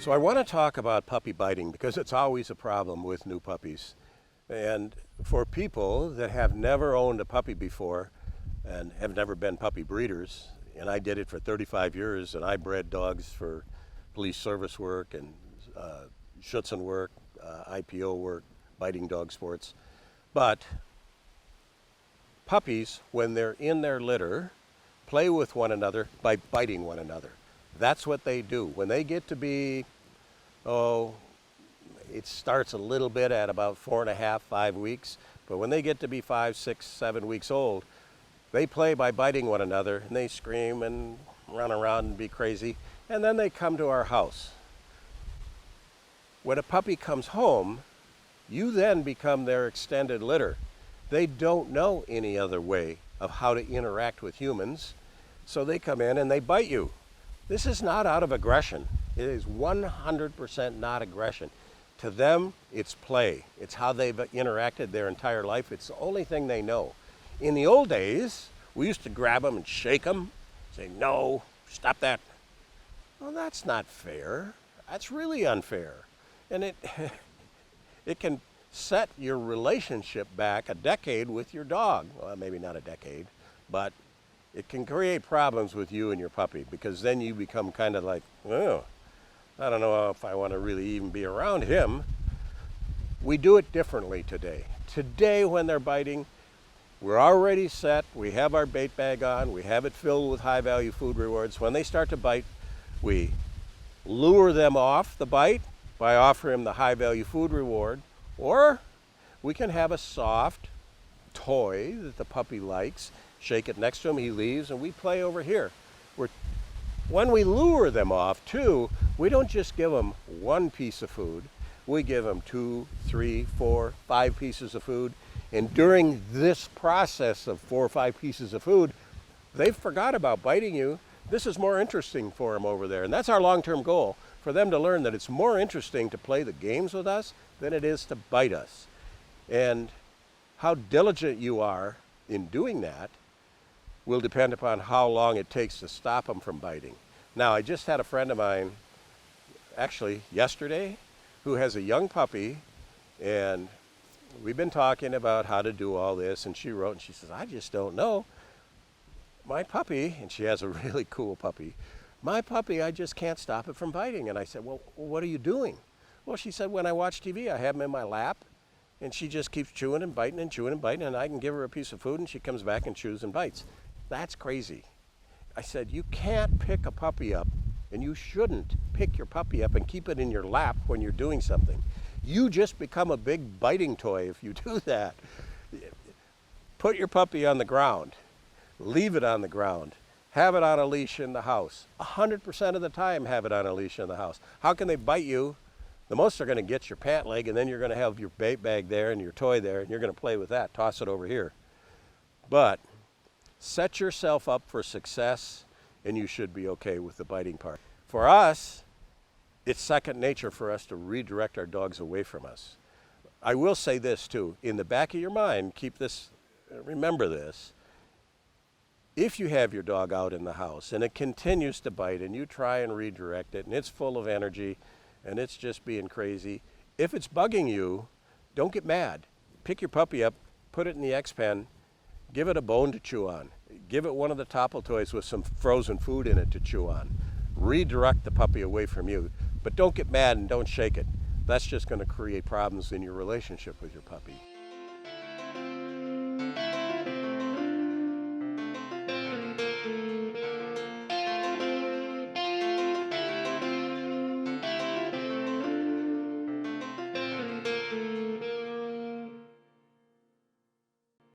So I want to talk about puppy biting because it's always a problem with new puppies. And for people that have never owned a puppy before and have never been puppy breeders, and I did it for 35 years, and I bred dogs for police service work and Schutzen work, IPO work, biting dog sports. But puppies, when they're in their litter, play with one another by biting one another. That's what they do. When they get to be, it starts a little bit at about 4.5, 5 weeks, but when they get to be 5, 6, 7 weeks old, they play by biting one another, and they scream and run around and be crazy, and then they come to our house. When a puppy comes home, you then become their extended litter. They don't know any other way of how to interact with humans, so they come in and they bite you. This is not out of aggression. It is 100% not aggression. To them, it's play. It's how they've interacted their entire life. It's the only thing they know. In the old days, we used to grab them and shake them, say, "No, stop that." Well, that's not fair. That's really unfair. And it can set your relationship back a decade with your dog. Well, maybe not a decade, but it can create problems with you and your puppy, because then you become kind of like, oh, I don't know if I want to really even be around him. We do it differently today. Today, when they're biting, we're already set. We have our bait bag on. We have it filled with high-value food rewards. When they start to bite, we lure them off the bite by offering them the high-value food reward, or we can have a soft toy that the puppy likes, shake it next to him, he leaves, and we play over here. When we lure them off, too, we don't just give them one piece of food. We give them 2, 3, 4, 5 pieces of food. And during this process of 4 or 5 pieces of food, they forgot about biting you. This is more interesting for them over there. And that's our long-term goal, for them to learn that it's more interesting to play the games with us than it is to bite us. And how diligent you are in doing that will depend upon how long it takes to stop them from biting. Now, I just had a friend of mine, actually yesterday, who has a young puppy, and we've been talking about how to do all this, and she wrote and she says, "I just don't know. My puppy," and she has a really cool puppy, "my puppy, I just can't stop it from biting." And I said, "Well, what are you doing?" Well, she said, "When I watch TV, I have him in my lap, and she just keeps chewing and biting and chewing and biting, and I can give her a piece of food, and she comes back and chews and bites." That's crazy. I said, you can't pick a puppy up, and you shouldn't pick your puppy up and keep it in your lap when you're doing something. You just become a big biting toy if you do that. Put your puppy on the ground. Leave it on the ground. Have it on a leash in the house. 100% of the time, have it on a leash in the house. How can they bite you? The most they're going to get your pant leg, and then you're going to have your bait bag there and your toy there, and you're going to play with that. Toss it over here. But set yourself up for success, and you should be okay with the biting part. For us, it's second nature for us to redirect our dogs away from us. I will say this too, in the back of your mind, remember this. If you have your dog out in the house and it continues to bite and you try and redirect it and it's full of energy and it's just being crazy, if it's bugging you, don't get mad. Pick your puppy up, put it in the X-Pen, give it a bone to chew on. Give it one of the topple toys with some frozen food in it to chew on. Redirect the puppy away from you, but don't get mad and don't shake it. That's just going to create problems in your relationship with your puppy.